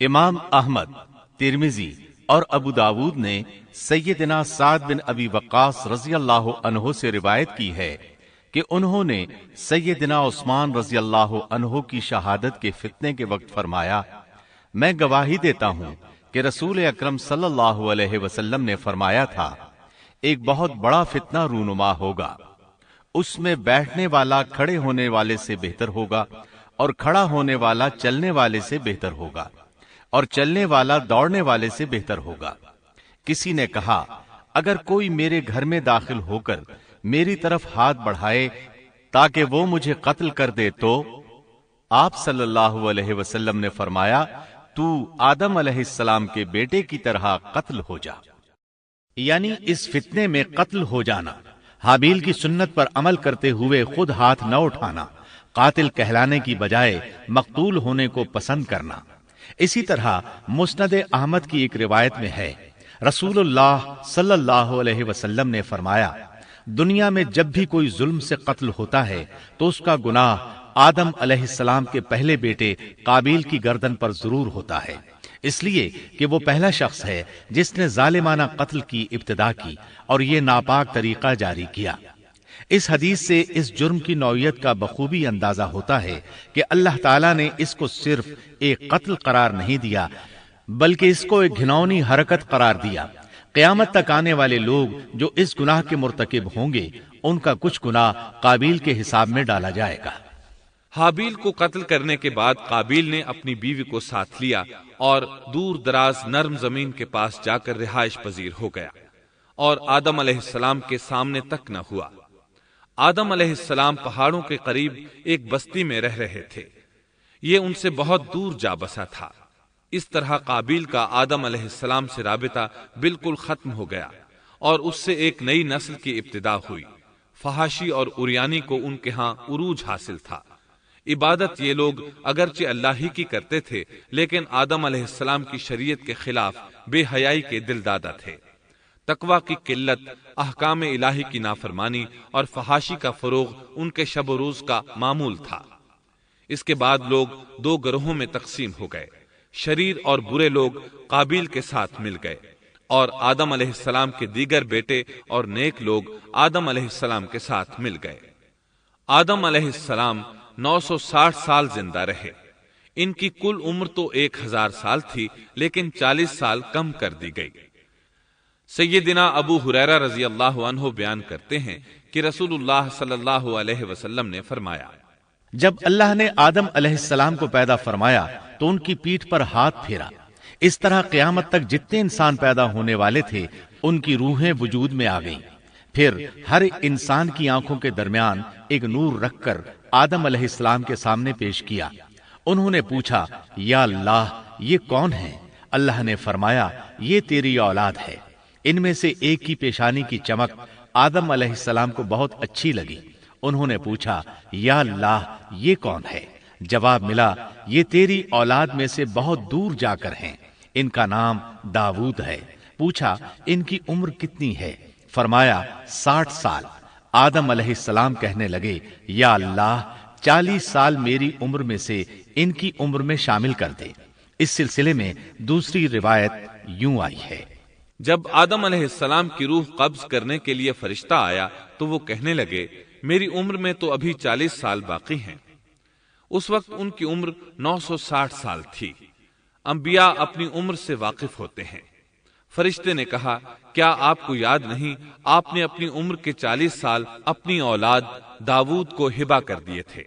امام احمد، ترمذی اور ابو داود نے سیدنا سعد بن ابی وقاص رضی اللہ عنہ سے روایت کی ہے کہ انہوں نے سیدنا عثمان رضی اللہ عنہ کی شہادت کے فتنے کے وقت فرمایا، میں گواہی دیتا ہوں کہ رسول اکرم صلی اللہ علیہ وسلم نے فرمایا تھا، ایک بہت بڑا فتنہ رونما ہوگا، اس میں بیٹھنے والا کھڑے ہونے والے سے بہتر ہوگا اور کھڑا ہونے والا چلنے والے سے بہتر ہوگا اور چلنے والا دوڑنے والے سے بہتر ہوگا۔ کسی نے کہا، اگر کوئی میرے گھر میں داخل ہو کر میری طرف ہاتھ بڑھائے تاکہ وہ مجھے قتل کر دے تو آپ صلی اللہ علیہ وسلم نے فرمایا، تو آدم علیہ السلام کے بیٹے کی طرح قتل ہو جا، یعنی اس فتنے میں قتل ہو جانا، حابیل کی سنت پر عمل کرتے ہوئے خود ہاتھ نہ اٹھانا، قاتل کہلانے کی بجائے مقتول ہونے کو پسند کرنا۔ اسی طرح مسند احمد کی ایک روایت میں ہے، رسول اللہ صلی اللہ علیہ وسلم نے فرمایا، دنیا میں جب بھی کوئی ظلم سے قتل ہوتا ہے تو اس کا گناہ آدم علیہ السلام کے پہلے بیٹے قابیل کی گردن پر ضرور ہوتا ہے، اس لیے کہ وہ پہلا شخص ہے جس نے ظالمانہ قتل کی ابتدا کی اور یہ ناپاک طریقہ جاری کیا۔ اس حدیث سے اس جرم کی نوعیت کا بخوبی اندازہ ہوتا ہے کہ اللہ تعالیٰ نے اس کو صرف ایک قتل قرار نہیں دیا بلکہ اس کو ایک گھناؤنی حرکت قرار دیا۔ قیامت تک آنے والے لوگ جو اس گناہ کے مرتکب ہوں گے ان کا کچھ گناہ قابیل کے حساب میں ڈالا جائے گا۔ حابیل کو قتل کرنے کے بعد قابیل نے اپنی بیوی کو ساتھ لیا اور دور دراز نرم زمین کے پاس جا کر رہائش پذیر ہو گیا اور آدم علیہ السلام کے سامنے تک نہ ہوا۔ آدم علیہ السلام پہاڑوں کے قریب ایک بستی میں رہ رہے تھے، یہ ان سے بہت دور جا بسا تھا۔ اس طرح قابیل کا آدم علیہ السلام سے رابطہ بالکل ختم ہو گیا اور اس سے ایک نئی نسل کی ابتدا ہوئی۔ فحاشی اور اریانی کو ان کے ہاں عروج حاصل تھا۔ عبادت یہ لوگ اگرچہ اللہ ہی کی کرتے تھے لیکن آدم علیہ السلام کی شریعت کے خلاف بے حیائی کے دل دادا تھے۔ تقوی کی قلت، احکام الہی کی نافرمانی اور فحاشی کا فروغ ان کے شب و روز کا معمول تھا۔ اس کے بعد لوگ دو گروہوں میں تقسیم ہو گئے، شریر اور برے لوگ قابیل کے ساتھ مل گئے اور آدم علیہ السلام کے دیگر بیٹے اور نیک لوگ آدم علیہ السلام کے ساتھ مل گئے۔ آدم علیہ السلام 960 سال زندہ رہے۔ ان کی کل عمر تو 1000 سال تھی لیکن 40 سال کم کر دی گئی۔ سیدنا ابو ہریرہ رضی اللہ عنہ بیان کرتے ہیں کہ رسول اللہ صلی اللہ علیہ وسلم نے فرمایا، جب اللہ نے آدم علیہ السلام کو پیدا فرمایا تو ان کی پیٹھ پر ہاتھ پھیرا، اس طرح قیامت تک جتنے انسان پیدا ہونے والے تھے ان کی روحیں وجود میں آ گئیں۔ پھر ہر انسان کی آنکھوں کے درمیان ایک نور رکھ کر آدم علیہ السلام کے سامنے پیش کیا۔ انہوں نے پوچھا، یا اللہ یہ کون ہے؟ اللہ نے فرمایا، یہ تیری اولاد ہے۔ ان میں سے ایک کی پیشانی کی چمک آدم علیہ السلام کو بہت اچھی لگی۔ انہوں نے پوچھا، یا اللہ یہ کون ہے؟ جواب ملا، یہ تیری اولاد میں سے بہت دور جا کر ہیں، ان کا نام داؤد ہے۔ پوچھا، ان کی عمر کتنی ہے؟ فرمایا 60 سال۔ آدم علیہ السلام کہنے لگے، یا اللہ 40 سال میری عمر میں سے ان کی عمر میں شامل کر دے۔ اس سلسلے میں دوسری روایت یوں آئی ہے، جب آدم علیہ السلام کی روح قبض کرنے کے لیے فرشتہ آیا تو وہ کہنے لگے، میری عمر میں تو ابھی 40 سال باقی ہیں۔ اس وقت ان کی عمر 960 سال تھی۔ انبیاء اپنی عمر سے واقف ہوتے ہیں۔ فرشتے نے کہا، کیا آپ کو یاد نہیں آپ نے اپنی عمر کے 40 سال اپنی اولاد داؤد کو ہبہ کر دیے تھے؟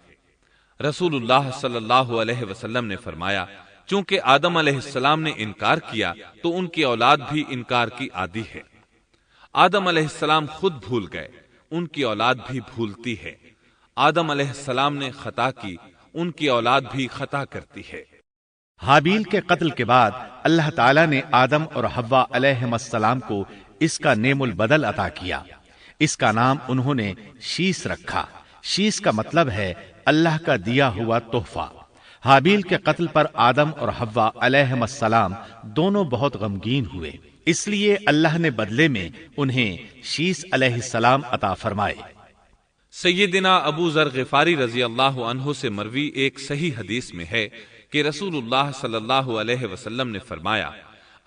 رسول اللہ صلی اللہ علیہ وسلم نے فرمایا، چونکہ آدم علیہ السلام نے انکار کیا تو ان کی اولاد بھی انکار کی عادی ہے۔ آدم علیہ السلام خود بھول گئے، ان کی اولاد بھی بھولتی ہے۔ آدم علیہ السلام نے خطا کی، ان کی اولاد بھی خطا کرتی ہے۔ حابیل کے قتل کے بعد اللہ تعالیٰ نے آدم اور حوا علیہ السلام کو اس کا نعم البدل عطا کیا۔ اس کا نام انہوں نے شیس رکھا۔ شیس کا مطلب ہے اللہ کا دیا ہوا تحفہ۔ حابیل کے قتل پر آدم اور حوا علیہ السلام دونوں بہت غمگین ہوئے، اس لیے اللہ نے بدلے میں انہیں شیس علیہ السلام عطا فرمائے۔ سیدنا ابو ذر غفاری رضی اللہ عنہ سے مروی ایک صحیح حدیث میں ہے کہ رسول اللہ صلی اللہ علیہ وسلم نے فرمایا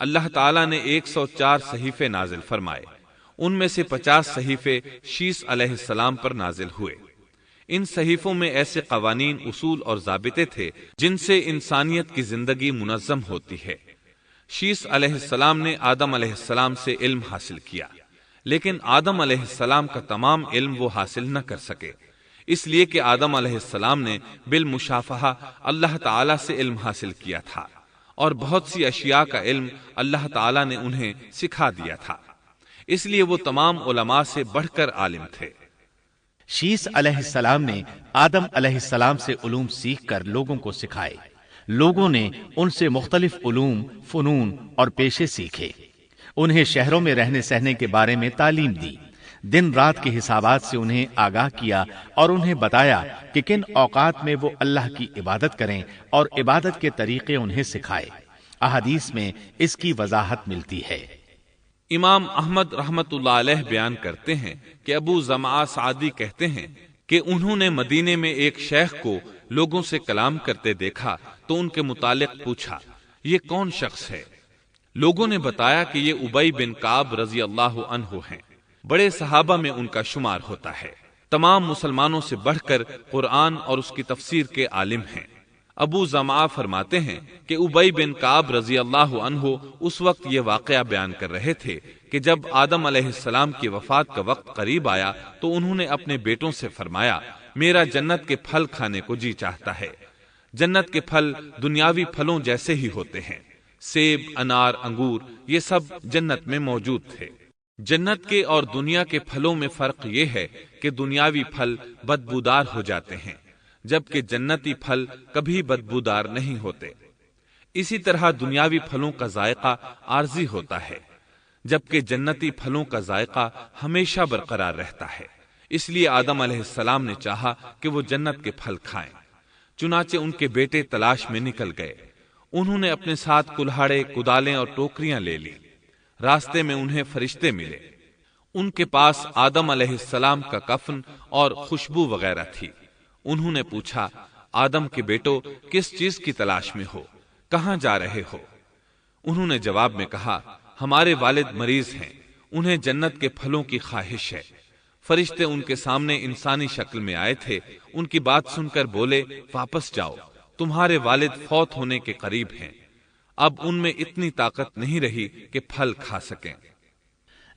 اللہ تعالیٰ نے 104 صحیفے نازل فرمائے، ان میں سے 50 صحیفے شیس علیہ السلام پر نازل ہوئے۔ ان صحیفوں میں ایسے قوانین، اصول اور ضابطے تھے جن سے انسانیت کی زندگی منظم ہوتی ہے۔ شیس علیہ السلام نے آدم علیہ السلام سے علم حاصل کیا، لیکن آدم علیہ السلام کا تمام علم وہ حاصل نہ کر سکے، اس لیے کہ آدم علیہ السلام نے بالمشافہہ اللہ تعالیٰ سے علم حاصل کیا تھا، اور بہت سی اشیاء کا علم اللہ تعالیٰ نے انہیں سکھا دیا تھا، اس لیے وہ تمام علماء سے بڑھ کر عالم تھے۔ شیس علیہ السلام نے آدم علیہ السلام سے علوم سیکھ کر لوگوں کو سکھائے۔ لوگوں نے ان سے مختلف علوم، فنون اور پیشے سیکھے۔ انہیں شہروں میں رہنے سہنے کے بارے میں تعلیم دی، دن رات کے حسابات سے انہیں آگاہ کیا اور انہیں بتایا کہ کن اوقات میں وہ اللہ کی عبادت کریں اور عبادت کے طریقے انہیں سکھائے۔ احادیث میں اس کی وضاحت ملتی ہے۔ امام احمد رحمت اللہ علیہ بیان کرتے ہیں کہ ابو زمعہ سعدی کہتے ہیں کہ انہوں نے مدینے میں ایک شیخ کو لوگوں سے کلام کرتے دیکھا تو ان کے متعلق پوچھا، یہ کون شخص ہے؟ لوگوں نے بتایا کہ یہ ابی بن کعب رضی اللہ عنہ ہیں، بڑے صحابہ میں ان کا شمار ہوتا ہے، تمام مسلمانوں سے بڑھ کر قرآن اور اس کی تفسیر کے عالم ہیں۔ ابو زمعہ فرماتے ہیں کہ ابی بن کعب رضی اللہ عنہ اس وقت یہ واقعہ بیان کر رہے تھے کہ جب آدم علیہ السلام کی وفات کا وقت قریب آیا تو انہوں نے اپنے بیٹوں سے فرمایا، میرا جنت کے پھل کھانے کو جی چاہتا ہے۔ جنت کے پھل دنیاوی پھلوں جیسے ہی ہوتے ہیں، سیب، انار، انگور، یہ سب جنت میں موجود تھے۔ جنت کے اور دنیا کے پھلوں میں فرق یہ ہے کہ دنیاوی پھل بدبودار ہو جاتے ہیں، جبکہ جنتی پھل کبھی بدبودار نہیں ہوتے۔ اسی طرح دنیاوی پھلوں کا ذائقہ عارضی ہوتا ہے، جبکہ جنتی پھلوں کا ذائقہ ہمیشہ برقرار رہتا ہے۔ اس لیے آدم علیہ السلام نے چاہا کہ وہ جنت کے پھل کھائیں، چنانچہ ان کے بیٹے تلاش میں نکل گئے۔ انہوں نے اپنے ساتھ کلہاڑے، کدالیں اور ٹوکریاں لے لی۔ راستے میں انہیں فرشتے ملے، ان کے پاس آدم علیہ السلام کا کفن اور خوشبو وغیرہ تھی۔ انہوں نے پوچھا، آدم کے بیٹو، کس چیز کی تلاش میں ہو؟ کہاں جا رہے ہو؟ انہوں نے جواب میں کہا، ہمارے والد مریض ہیں، انہیں جنت کے پھلوں کی خواہش ہے۔ فرشتے ان کے سامنے انسانی شکل میں آئے تھے، ان کی بات سن کر بولے، واپس جاؤ، تمہارے والد فوت ہونے کے قریب ہیں۔ اب ان میں اتنی طاقت نہیں رہی کہ پھل کھا سکیں۔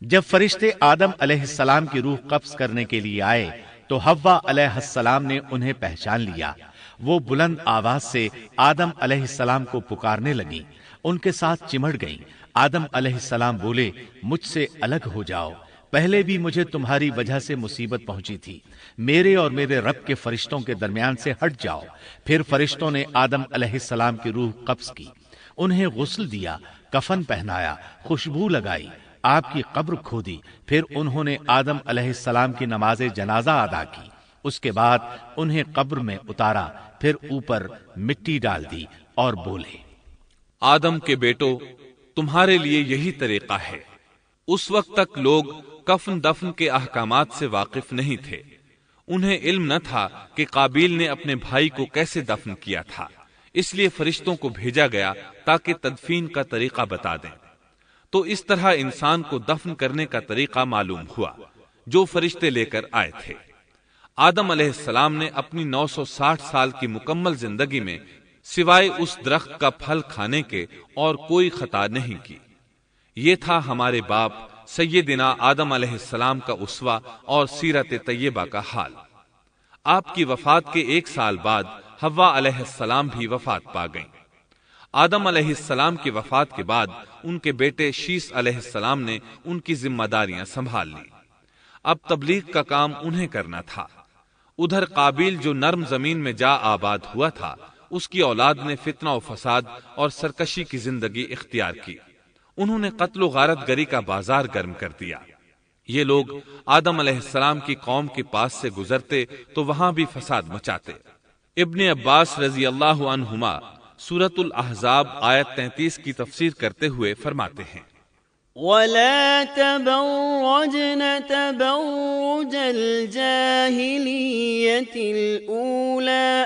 جب فرشتے آدم علیہ السلام کی روح قبض کرنے کے لیے آئے تو حوا علیہ السلام نے انہیں پہچان لیا۔ وہ بلند آواز سے آدم علیہ السلام کو پکارنے لگی، ان کے ساتھ چمٹ گئیں۔ آدم علیہ السلام بولے، مجھ سے الگ ہو جاؤ، پہلے بھی مجھے تمہاری وجہ سے مصیبت پہنچی تھی، میرے اور میرے رب کے فرشتوں کے درمیان سے ہٹ جاؤ۔ پھر فرشتوں نے آدم علیہ السلام کی روح قبض کی، انہیں غسل دیا، کفن پہنایا، خوشبو لگائی، آپ کی قبر کھودی، پھر انہوں نے آدم علیہ السلام کی نماز جنازہ ادا کی۔ اس کے بعد انہیں قبر میں اتارا، پھر اوپر مٹی ڈال دی اور بولے، آدم کے بیٹو، تمہارے لیے یہی طریقہ ہے۔ اس وقت تک لوگ کفن دفن کے احکامات سے واقف نہیں تھے، انہیں علم نہ تھا کہ قابیل نے اپنے بھائی کو کیسے دفن کیا تھا، اس لیے فرشتوں کو بھیجا گیا تاکہ تدفین کا طریقہ بتا دیں۔ تو اس طرح انسان کو دفن کرنے کا طریقہ معلوم ہوا جو فرشتے لے کر آئے تھے۔ آدم علیہ السلام نے اپنی 960 سال کی مکمل زندگی میں سوائے اس درخت کا پھل کھانے کے اور کوئی خطا نہیں کی۔ یہ تھا ہمارے باپ سیدنا آدم علیہ السلام کا اسوہ اور سیرت طیبہ کا حال۔ آپ کی وفات کے 1 سال بعد حوا علیہ السلام بھی وفات پا گئیں۔ آدم علیہ السلام کی وفات کے بعد ان کے بیٹے شیس علیہ السلام نے ان کی ذمہ داریاں سنبھال لی۔ اب تبلیغ کا کام انہیں کرنا تھا۔ ادھر قابیل جو نرم زمین میں جا آباد ہوا تھا، اس کی اولاد نے فتنہ و فساد اور سرکشی کی زندگی اختیار کی۔ انہوں نے قتل و غارت گری کا بازار گرم کر دیا۔ یہ لوگ آدم علیہ السلام کی قوم کے پاس سے گزرتے تو وہاں بھی فساد مچاتے۔ ابن عباس رضی اللہ عنہما سورۃ الاحزاب آیت 33 کی تفسیر کرتے ہوئے فرماتے ہیں، وَلَا تَبَرَّجْنَ تَبَرُّجَ الْجَاهِلِيَّةِ الْأُولَى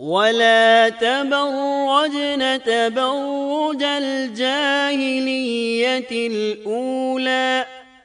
ولا تبرجن تبرج الجاهلية الأولى